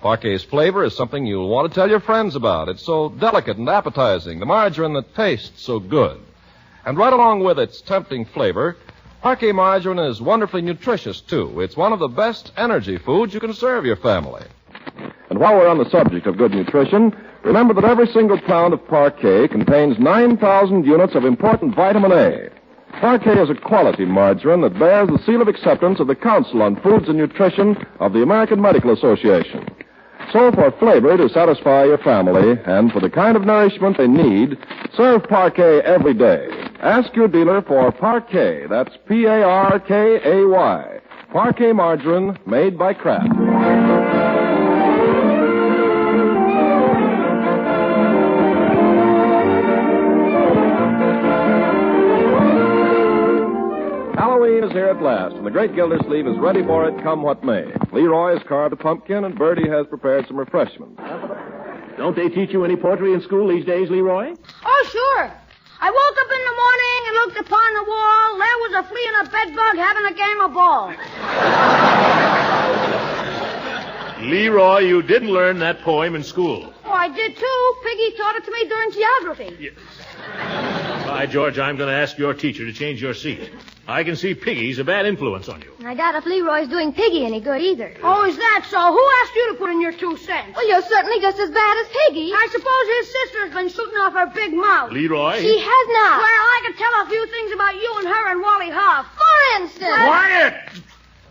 Parquet's flavor is something you'll want to tell your friends about. It's so delicate and appetizing, the margarine that tastes so good. And right along with its tempting flavor, Parquet margarine is wonderfully nutritious, too. It's one of the best energy foods you can serve your family. And while we're on the subject of good nutrition, remember that every single pound of Parquet contains 9,000 units of important vitamin A. Parquet is a quality margarine that bears the seal of acceptance of the Council on Foods and Nutrition of the American Medical Association. So for flavor to satisfy your family and for the kind of nourishment they need, serve Parquet every day. Ask your dealer for Parquet. That's Parkay. Parquet margarine made by Kraft. Halloween is here at last, and the great Gildersleeve is ready for it, come what may. Leroy has carved a pumpkin, and Bertie has prepared some refreshments. Don't they teach you any poetry in school these days, Leroy? Oh, sure. I woke up in the morning and looked upon the wall. There was a flea and a bedbug having a game of ball. Leroy, you didn't learn that poem in school. Oh, I did, too. Piggy taught it to me during geography. Yes. By George, I'm going to ask your teacher to change your seat. I can see Piggy's a bad influence on you. I doubt if Leroy's doing Piggy any good either. Oh, is that so? Who asked you to put in your 2 cents? Well, you're certainly just as bad as Piggy. I suppose his sister's been shooting off her big mouth. Leroy? She has not. Well, I could tell a few things about you and her and Wally Hoff. For instance. Quiet!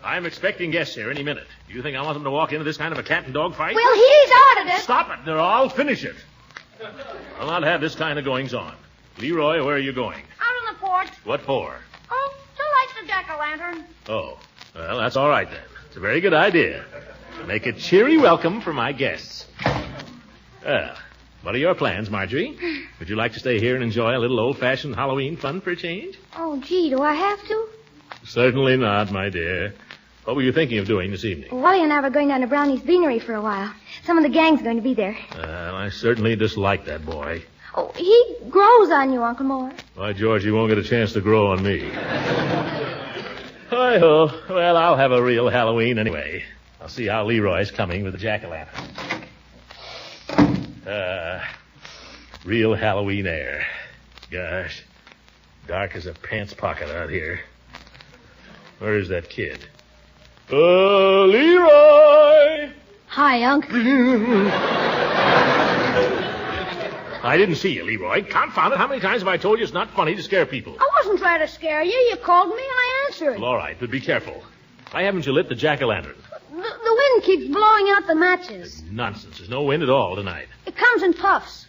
I'm expecting guests here any minute. Do you think I want them to walk into this kind of a cat and dog fight? Well, he started it. Stop it. I'll finish it. I'll not have this kind of goings-on. Leroy, where are you going? Out on the porch. What for? Oh, to light the jack-o'-lantern. Oh, well, that's all right then. It's a very good idea. Make a cheery welcome for my guests. What are your plans, Marjorie? Would you like to stay here and enjoy a little old-fashioned Halloween fun for a change? Oh, gee, do I have to? Certainly not, my dear. What were you thinking of doing this evening? Well, Wally and I were going down to Brownie's Beanery for a while. Some of the gang's going to be there. I certainly dislike that boy. Oh, he grows on you, Uncle Moore. Why, George, you won't get a chance to grow on me. Hi-ho. Well, I'll have a real Halloween anyway. I'll see how Leroy's coming with the jack-o'-lantern. Real Halloween air. Gosh, dark as a pants pocket out here. Where is that kid? Leroy! Hi, Unc. I didn't see you, Leroy. Confound it. How many times have I told you it's not funny to scare people? I wasn't trying to scare you. You called me and I answered. Well, all right, but be careful. Why haven't you lit the jack-o'-lantern? The wind keeps blowing out the matches. Nonsense. There's no wind at all tonight. It comes in puffs.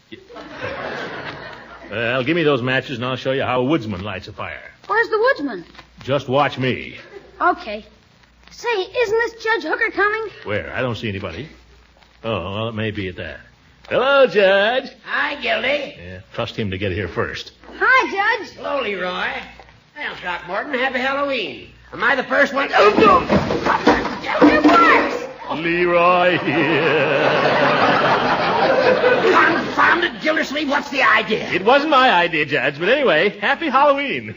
Well, give me those matches and I'll show you how a woodsman lights a fire. Where's the woodsman? Just watch me. Okay. Say, isn't this Judge Hooker coming? Where? I don't see anybody. Oh, well, it may be at that. Hello, Judge. Hi, Gildy. Yeah, trust him to get here first. Hi, Judge. Hello, Leroy. Well, Throckmorton, happy Halloween. Am I the first one? Oh, no! It works! Leroy here. Confound it, Gildersleeve, what's the idea? It wasn't my idea, Judge, but anyway, happy Halloween.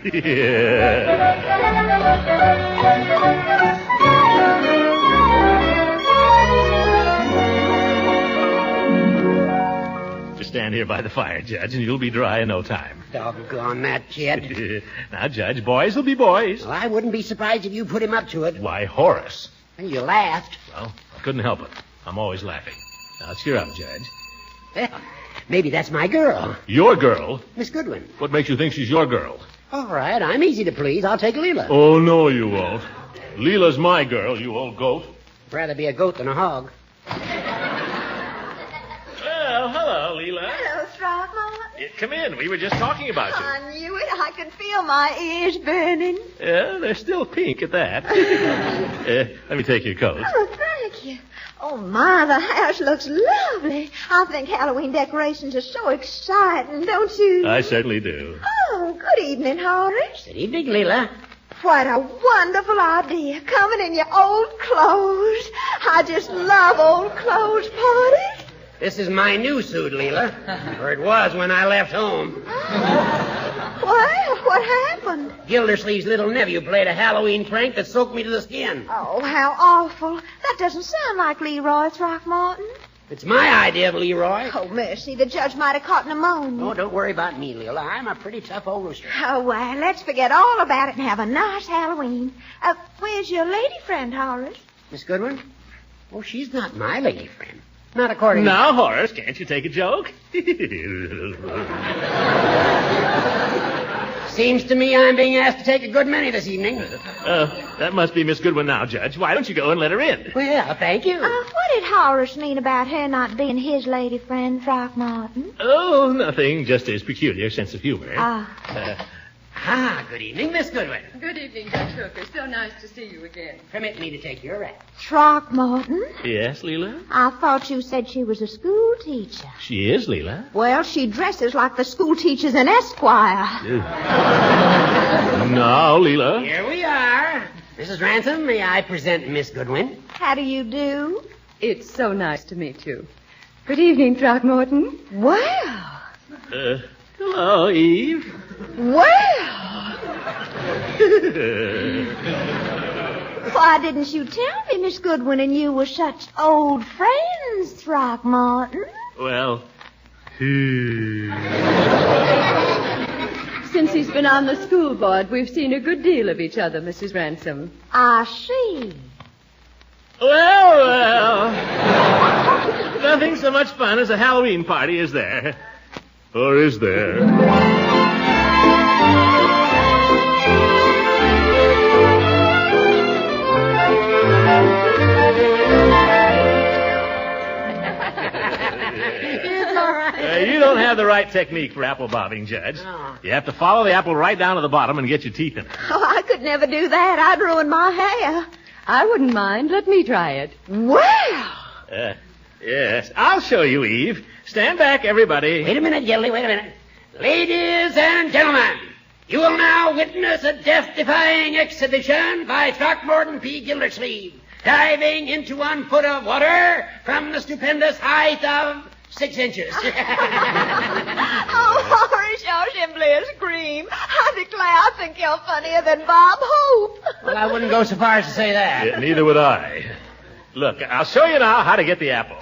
Just stand here by the fire, Judge, and you'll be dry in no time. Doggone that kid. Now, Judge, boys will be boys. Well, I wouldn't be surprised if you put him up to it. Why, Horace. And you laughed. Well, I couldn't help it. I'm always laughing. Now, cheer up, Judge. Well, maybe that's my girl. Your girl? Miss Goodwin. What makes you think she's your girl? All right, I'm easy to please. I'll take Leela. Oh, no, you won't. Leela's my girl, you old goat. Rather be a goat than a hog. Well, hello, Leela. Hello, Throckmorton. Come in. We were just talking about you. I knew it. I could feel my ears burning. Yeah, they're still pink at that. Let me take your coat. Oh, thank you. Oh, my, the house looks lovely. I think Halloween decorations are so exciting, don't you? I certainly do. Oh, good evening, Horace. Good evening, Leela. What a wonderful idea, coming in your old clothes. I just love old clothes parties. This is my new suit, Leela. Or it was when I left home. Well, what happened? Gildersleeve's little nephew played a Halloween prank that soaked me to the skin. Oh, how awful. That doesn't sound like Leroy Throckmorton. It's my idea of Leroy. Oh, mercy, the judge might have caught pneumonia. Oh, don't worry about me, Leela. I'm a pretty tough old rooster. Oh, well, let's forget all about it and have a nice Halloween. Where's your lady friend, Horace? Miss Goodwin? Oh, she's not my lady friend. Not according to... Now, Horace, can't you take a joke? Seems to me I'm being asked to take a good many this evening. That must be Miss Goodwin now, Judge. Why don't you go and let her in? Well, thank you. What did Horace mean about her not being his lady friend, Throckmorton? Oh, nothing. Just his peculiar sense of humor. Good evening, Miss Goodwin. Good evening, Judge Hooker. So nice to see you again. Permit me to take your rap. Throckmorton? Yes, Leela? I thought you said she was a school teacher. She is, Leela. Well, she dresses like the school teachers in Esquire. Now, Leela. Here we are. Mrs. Ransom, may I present Miss Goodwin? How do you do? It's so nice to meet you. Good evening, Throckmorton. Well. Hello, Eve. Well. Why didn't you tell me Miss Goodwin and you were such old friends, Throckmorton? Well, Since he's been on the school board, we've seen a good deal of each other, Mrs. Ransom. I see. Well. Nothing so much fun as a Halloween party, is there? Or is there? You don't have the right technique for apple bobbing, Judge. Oh. You have to follow the apple right down to the bottom and get your teeth in it. Oh, I could never do that. I'd ruin my hair. I wouldn't mind. Let me try it. Well. Yes, I'll show you, Eve. Stand back, everybody. Wait a minute, Gildy, wait a minute. Ladies and gentlemen, you will now witness a death-defying exhibition by Throckmorton P. Gildersleeve, diving into 1 foot of water from the stupendous height of 6 inches. Oh, Horace, you're simply a scream. I declare I think you're funnier than Bob Hope. Well, I wouldn't go so far as to say that. Yeah, neither would I. Look, I'll show you now how to get the apple.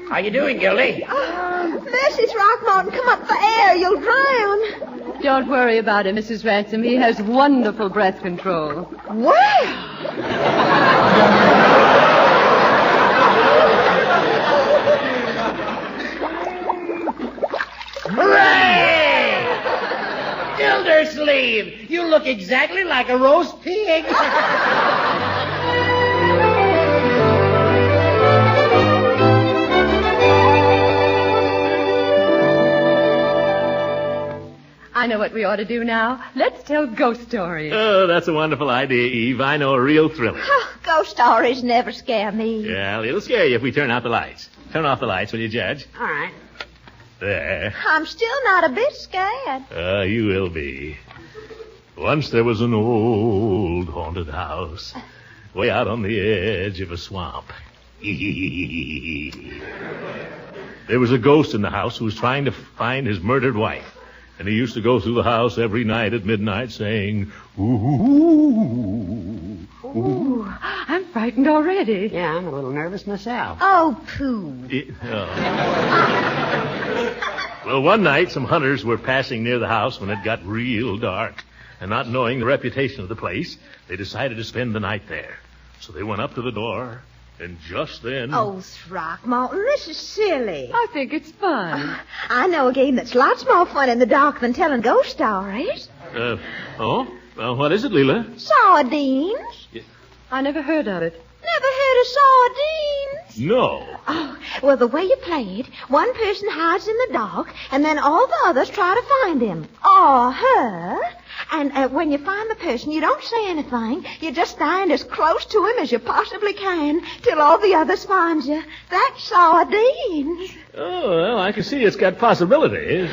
How you doing, Gildy? Mercy, Throckmorton, come up for air. You'll drown. Don't worry about him, Mrs. Ransom. He has wonderful breath control. Well. Hooray! Gildersleeve, you look exactly like a roast pig. I know what we ought to do now. Let's tell ghost stories. Oh, that's a wonderful idea, Eve. I know a real thriller. Oh, ghost stories never scare me. Well, it'll scare you if we turn out the lights. Turn off the lights, will you, Judge? All right. There. I'm still not a bit scared. You will be. Once there was an old haunted house way out on the edge of a swamp. There was a ghost in the house who was trying to find his murdered wife. And he used to go through the house every night at midnight saying, ooh. Ooh, I'm frightened already. Yeah, I'm a little nervous myself. Oh, pooh. Well, one night some hunters were passing near the house when it got real dark. And not knowing the reputation of the place, they decided to spend the night there. So they went up to the door, and just then... Oh, Throckmorton, this is silly. I think it's fun. I know a game that's lots more fun in the dark than telling ghost stories. Well, what is it, Leela? Sardines. I never heard of it. Never heard of sardines? No. Oh, well, the way you play it, one person hides in the dark, and then all the others try to find him. Or her. And when you find the person, you don't say anything. You just stand as close to him as you possibly can till all the others find you. That's sardines. Oh, well, I can see it's got possibilities.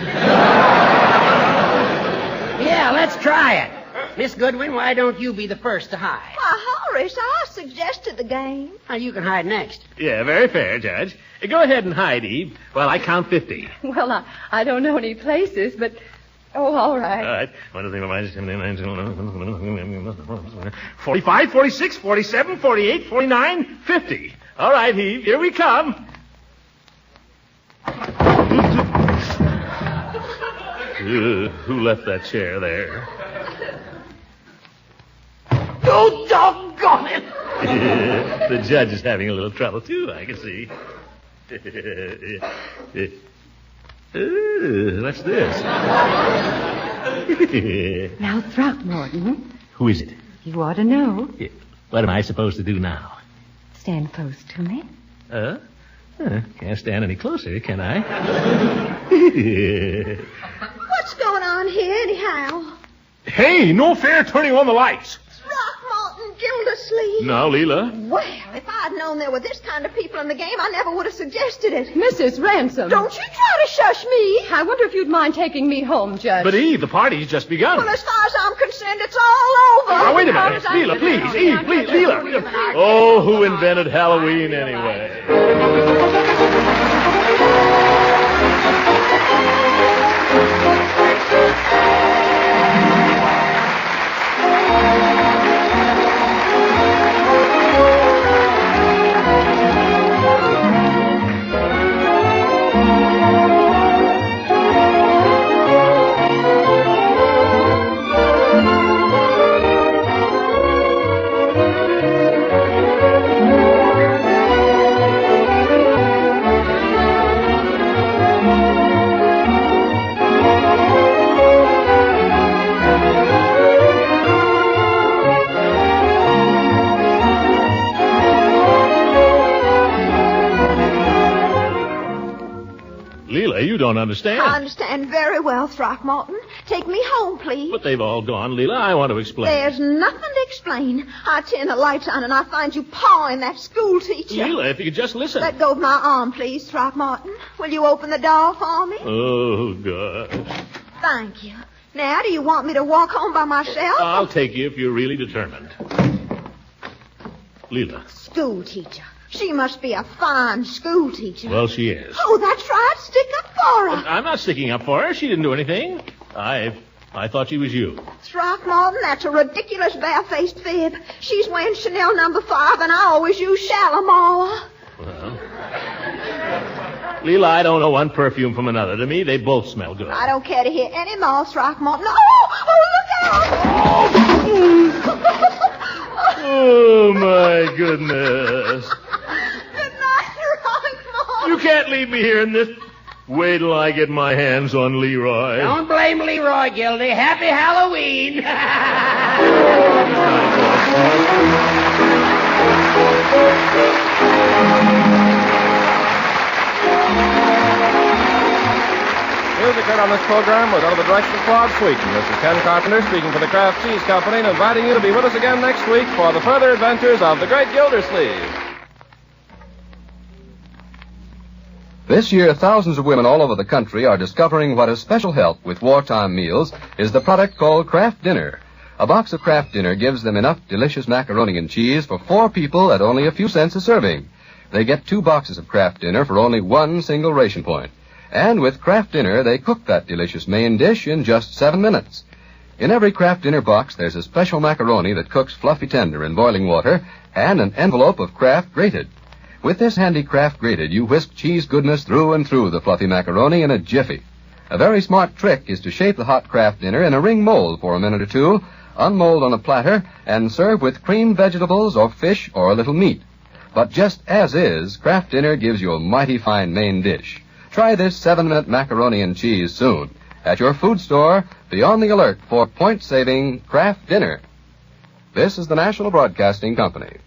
Yeah, let's try it. Miss Goodwin, why don't you be the first to hide? Why, Horace, I suggested the game. Now, you can hide next. Yeah, very fair, Judge. Go ahead and hide, Eve, while I count 50. Well, I don't know any places, but... Oh, all right. All right. 45, 46, 47, 48, 49, 50. All right, Eve, here we come. Who left that chair there? Oh, doggone it! The judge is having a little trouble, too, I can see. What's this? Now, Throckmorton, Who is it? you ought to know. What am I supposed to do now? Stand close to me. Can't stand any closer, can I? What's going on here, anyhow? Hey, no fair turning on the lights. Throckmorton, Gildersleeve. Now, Leela. Well, if I'd known there were this kind of people in the game, I never would have suggested it. Mrs. Ransom. Don't you try to shush me. I wonder if you'd mind taking me home, Judge. But, Eve, the party's just begun. Well, as far as I'm concerned, it's all over. Now, wait a minute. Leela, please. Eve, please. Leela. Oh, who invented Halloween anyway? Leela, you don't understand. I understand very well, Throckmorton. Take me home, please. But they've all gone, Leela. I want to explain. There's nothing to explain. I turn the lights on and I find you pawing that school teacher. Leela, if you could just listen. Let go of my arm, please, Throckmorton. Will you open the door for me? Oh, God. Thank you. Now, do you want me to walk home by myself? I'll take you if you're really determined. Leela. School teacher. She must be a fine school teacher. Well, she is. Oh, that's right. Stick up for her. I'm not sticking up for her. She didn't do anything. I thought she was you. Throckmorton, that's a ridiculous bare-faced fib. She's wearing Chanel No. 5, and I always use Shalimar. Well, Leela, I don't know one perfume from another. To me, they both smell good. I don't care to hear any more, Throckmorton. Oh, look out! Oh, my goodness. Good night, Throckmorton. You can't leave me here in this. Wait till I get my hands on Leroy. Don't blame Leroy, Gildy. Happy Halloween. Music heard on this program was under the direction of Claude Sweeten. This is Ken Carpenter speaking for the Kraft Cheese Company and inviting you to be with us again next week for the further adventures of the great Gildersleeve. This year, thousands of women all over the country are discovering what a special help with wartime meals is the product called Kraft Dinner. A box of Kraft Dinner gives them enough delicious macaroni and cheese for 4 people at only a few cents a serving. They get 2 boxes of Kraft Dinner for only 1 single ration point. And with Kraft Dinner, they cook that delicious main dish in just 7 minutes. In every Kraft Dinner box, there's a special macaroni that cooks fluffy tender in boiling water and an envelope of Kraft grated. With this handy Kraft grated, you whisk cheese goodness through and through the fluffy macaroni in a jiffy. A very smart trick is to shape the hot Kraft Dinner in a ring mold for a minute or two, unmold on a platter, and serve with creamed vegetables or fish or a little meat. But just as is, Kraft Dinner gives you a mighty fine main dish. Try this 7-minute macaroni and cheese soon. At your food store, be on the alert for point-saving Kraft Dinner. This is the National Broadcasting Company.